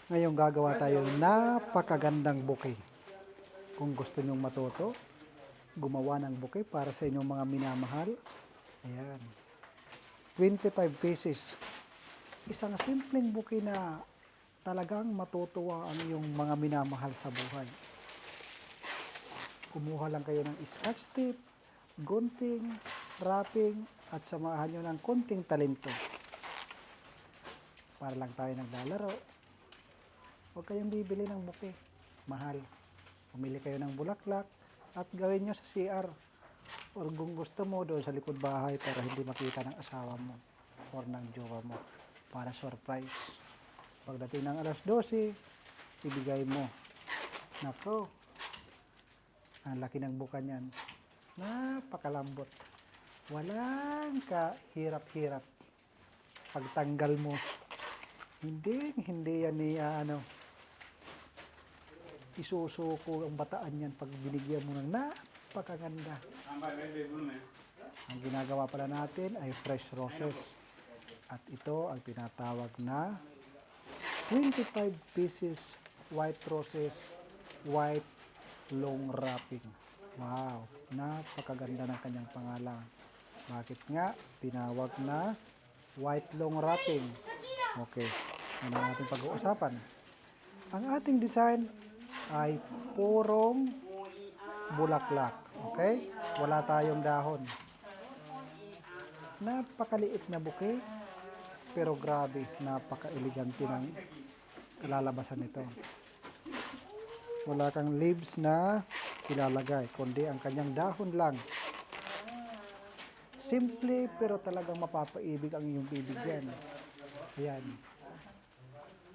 Ngayon gagawa tayo ng napakagandang bouquet. Kung gusto nyong matuto, gumawa ng bouquet para sa inyong mga minamahal. Ayan. 25 pieces. Isang simpleng bouquet na talagang matutuwa ang iyong mga minamahal sa buhay. Kumuha lang kayo ng scotch tape, gunting, wrapping, at samahan nyo ng konting talento. Para lang tayo naglalaro. Huwag kayong bibili ng bouquet. Mahal. Pumili kayo ng bulaklak at gawin nyo sa CR. Or kung gusto mo doon sa likod bahay para hindi makita ng asawa mo or ng jowa mo. Para surprise. Pagdating ng alas 12, ibigay mo. Nako, ang laki ng buka niyan. Napakalambot. Walang kahirap-hirap. Pagtanggal mo, hindi yan ni isusuko ang bataan yan pag binigyan mo ng napakaganda. Ang ginagawa pala natin ay fresh roses. At ito ang tinatawag na 25 pieces white roses, white long wrapping. Wow, napakaganda ng kanyang pangalan. Bakit nga tinawag na white long wrapping? Okay, ano natin pag-uusapan? Ang ating design ay purong bulaklak. Okay? Wala tayong dahon. Napakaliit na bouquet, pero grabe, napaka-elegante ng kalalabasan nito. Wala kang leaves na ilalagay, kundi ang kanyang dahon lang. Simple, pero talagang mapapaibig ang iyong bibigyan. Ayan.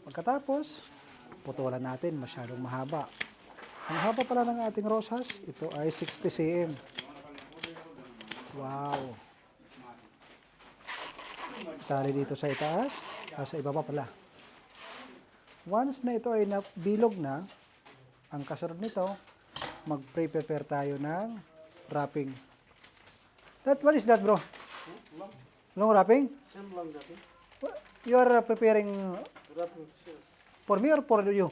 Pagkatapos, putulan natin, masyadong mahaba. Ang haba pala ng ating rosas, ito ay 60 cm. Wow. Tali dito sa itaas, sa ibaba pala. Once na ito ay nabilog na, ang kasunod nito, mag-prepare tayo ng wrapping. What is that, bro? Long wrapping? Same long wrapping. You are preparing Wrapping, yes. for me or for you?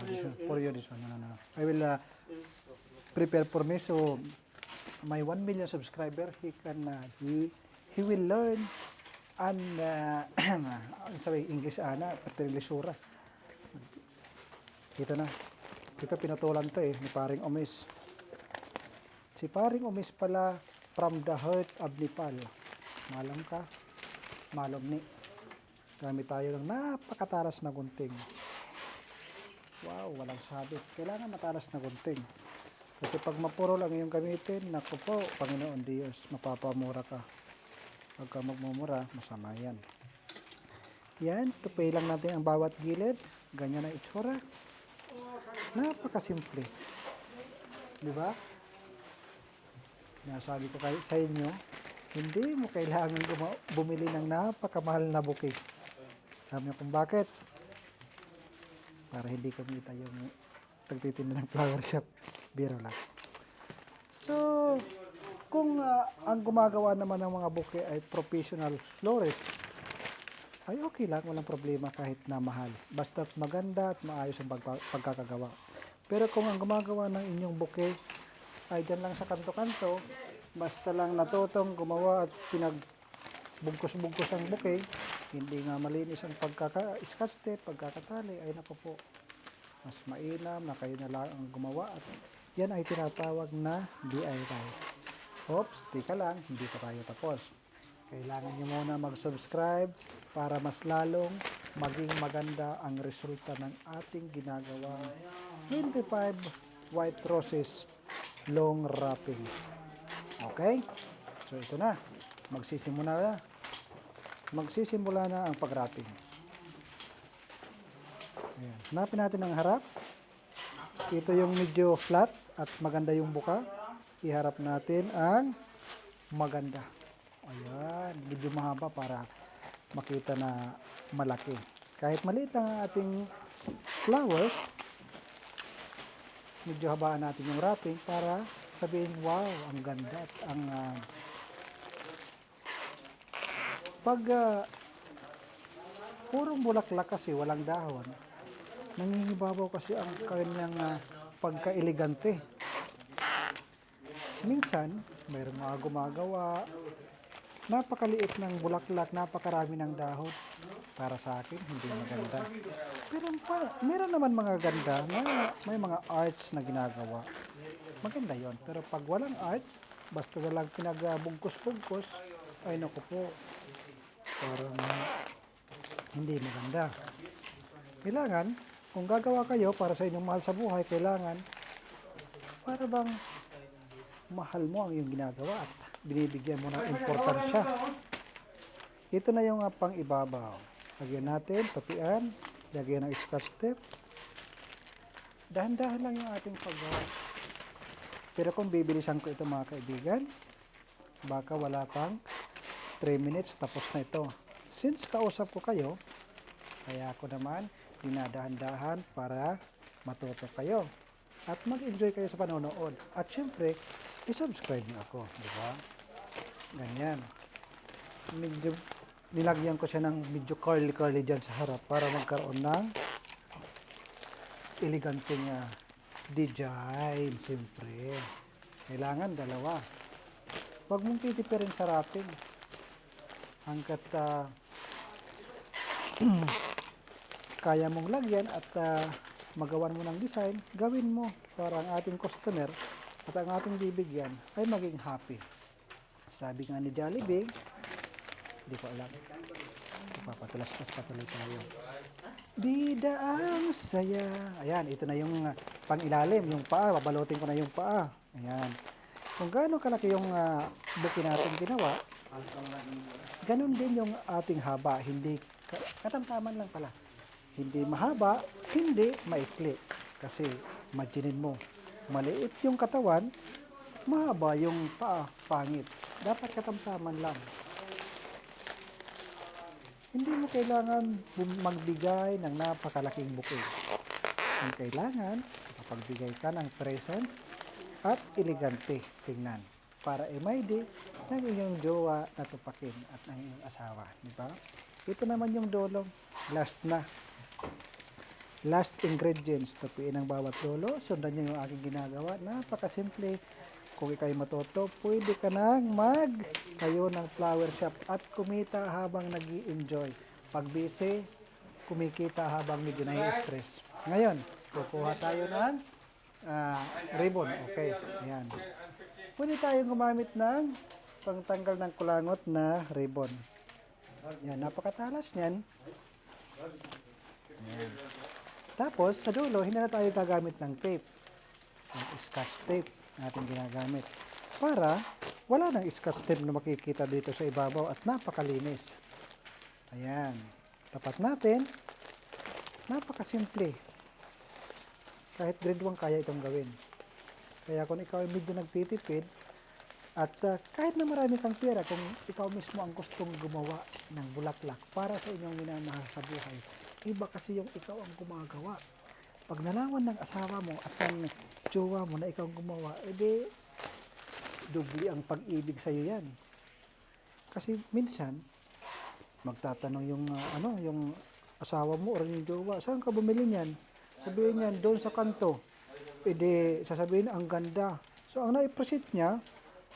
This one, for you, this one. No. I will prepare for me so my 1 million subscriber, he will learn and sorry, English pertilisura. Ito na. Ito pinatulan to ni Paring Omis. Si Paring Omis pala from the heart of Nepal. Malam ka? Malom ni. Gamit tayo ng napakataras na gunting. Wow, walang sabit. Kailangan matalas na gunting. Kasi pag mapuro lang yung gamitin, naku po, Panginoon Diyos, mapapamura ka. Pagka magmumura, masama yan. Yan, tupay lang natin ang bawat gilid. Ganyan ang itsura. Napakasimple. Di ba? Sinasabi ko kayo sa inyo, hindi mo kailangan bumili ng napakamahal na bouquet. Alam niyo kung bakit? Para hindi kumita yung nagtitinda ng flower shop. Biro lang. So, kung ang gumagawa naman ng mga bouquet ay professional florist, ay okay lang, walang problema kahit na mahal. Basta't maganda at maayos ang pagkakagawa. Pero kung ang gumagawa ng inyong bouquet ay dyan lang sa kanto-kanto, basta lang natutong gumawa at pinagbugkos-bugkos ang bouquet, hindi nga malinis ang pagkaka-scotch tape, pagkakatali, ay naku po, mas mainam na kayo na lang ang gumawa at yan ay tinatawag na DIY. Oops, tika lang, hindi pa tayo tapos. Kailangan nyo muna mag-subscribe para mas lalong maging maganda ang resulta ng ating ginagawang 25 white roses long wrapping. Okay? So ito na. Magsisimula na ang pag-wrapping. Ayan. Hanapin natin ang harap. Ito yung medyo flat at maganda yung buka. Iharap natin ang maganda. Ayan, medyo mahaba para makita na malaki. Kahit maliit lang ang ating flowers, medyo habaan natin yung wrapping para sabihin, wow, ang ganda at ang purong bulaklak kasi, walang dahon, nangingibabaw kasi ang kanyang pagka-elegante. Minsan, mayroong mga gumagawa, napakaliit ng bulaklak, napakarami ng dahon. Para sa akin, hindi maganda. Pero meron naman mga ganda na may mga arts na ginagawa. Maganda yon. Pero pag walang arts, basta na lang pinagbungkus-bungkus, ay naku po, parang hindi maganda. Kailangan, kung gagawa kayo para sa inyong mahal sa buhay, kailangan para bang mahal mo ang iyong ginagawa at binibigyan mo ng importansya. Ito na yung pang-ibabaw. Lagyan natin, tapian, lagyan ng scotch tape. Dahan-dahan lang yung ating paggawa. Pero kung bibilisan ko ito mga kaibigan, baka wala pang 3 minutes tapos na ito. Since kausap ko kayo, kaya ako naman dinadahan-dahan para matuto kayo. At mag-enjoy kayo sa panonood. At syempre, i-subscribe niyo ako, di ba? Ganyan. Medyo, nilagyan ko siya ng medyo curly-curly dyan sa harap para magkaroon ng eleganteng design, siyempre. Kailangan dalawa. Huwag mong titipirin sa wrapping. Hanggat kaya mong lagyan at magawan mo ng design, gawin mo para ang ating customer at ang ating bibigyan ay maging happy. Sabi nga ni Jollibee, hindi ko alam, ipapatulas-tas patuloy tayo. Bida ang saya. Ayan, ito na yung pang-ilalim, yung paa, babalutin ko na yung paa. Ayan. Kung gaano kalaki yung buki natin ginawa, ganun din yung ating haba, hindi katamtaman lang pala. Hindi mahaba, hindi maikli. Kasi, imaginin mo, maliit yung katawan, mahaba yung paa, pangit. Dapat katamtaman lang. Hindi mo kailangan magbigay ng napakalaking bouquet. Ang kailangan, makapagbigay ka ng present at elegante tingnan para MID ng iyong jowa na tupakin at ng iyong asawa. Di ba? Ito naman yung dolong. Last na. Last ingredients. Tapiin ang bawat dolo. Sundan nyo yung aking ginagawa. Napakasimple. Kung ikaw'y matuto, pwede ka nang tayo ng flower shop at kumita habang nag-i-enjoy. Pag busy, kumikita habang medyo nai-stress. Ngayon, kukuha tayo ng ribbon. Okay, ayan. Pwede tayong gumamit ng pangtanggal ng kulangot na ribbon. Yan, napakatalas niyan. Ayan. Tapos, sa dulo, hindi na tayo gagamit ng tape. Ang scotch tape natin ginagamit. Para wala nang scotch tape na makikita dito sa ibabaw at napakalinis. Ayan. Tapat natin. Napakasimple. Kahit grade 1 kaya itong gawin. Kaya kung ikaw ay medyo nagtitipid, at kahit na marami kang pera, kung ikaw mismo ang gustong gumawa ng bulaklak para sa inyong minamahal sa buhay, iba kasi yung ikaw ang gumagawa. Pag nalaman ng asawa mo at ng jowa mo na ikaw ang gumawa, edi dubli ang pag-ibig sa iyo yan. Kasi minsan, magtatanong yung yung asawa mo o yung jowa, saan ka bumili niyan? Sabihin niyan, doon sa kanto. Edi sasabihin, ang ganda. So ang na-appreciate niya,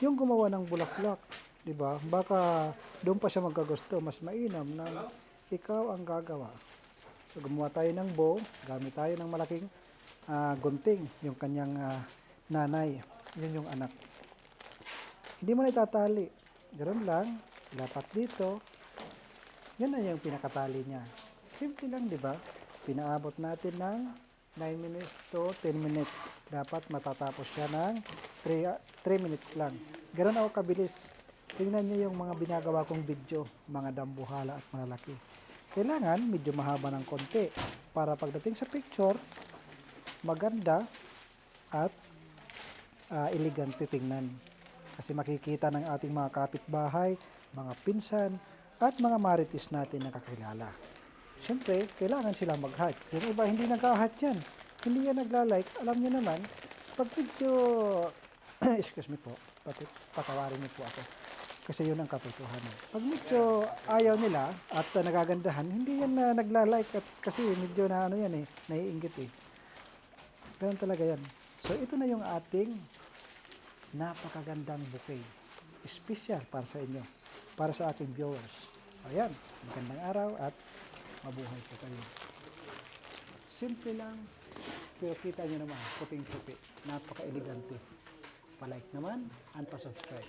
yung gumawa ng bulaklak, di ba? Baka doon pa siya magkagusto, mas mainam na ikaw ang gagawa. So gumawa tayo ng bow, gamit tayo ng malaking gunting, yung kanyang nanay, yun yung anak. Hindi mo na itatali, ganoon lang, dapat dito, yan na yung pinakatali niya. Simple lang, di ba? Pinaabot natin ng 9 minutes to 10 minutes. Dapat matatapos siya ng 3 minutes lang. Ganoon ako kabilis. Tingnan niyo yung mga binagawa kong video, mga dambuhala at malalaki. Kailangan medyo mahaba ng konti para pagdating sa picture, maganda at elegante tingnan. Kasi makikita ng ating mga kapitbahay, mga pinsan, at mga marites natin na kakilala. Siyempre, kailangan silang mag-heart. Yung iba hindi nag-heart yan. Hindi yan nagla-like. Alam niyo naman, pag video, excuse me po, patawarin niyo po ako. Kasi yun ang katotohanan. Pag medyo ayaw nila at nagagandahan, hindi yan na nagla-like at kasi medyo na ano yan naiinggit Ganun talaga yan. So ito na yung ating napakagandang bouquet. Special para sa inyo, para sa aking viewers. So ayan, magandang araw at mabuhay po kayo. Simple lang, pero kita nyo naman, puting-puti. Napaka-elegante. Pa-like naman and pa-subscribe.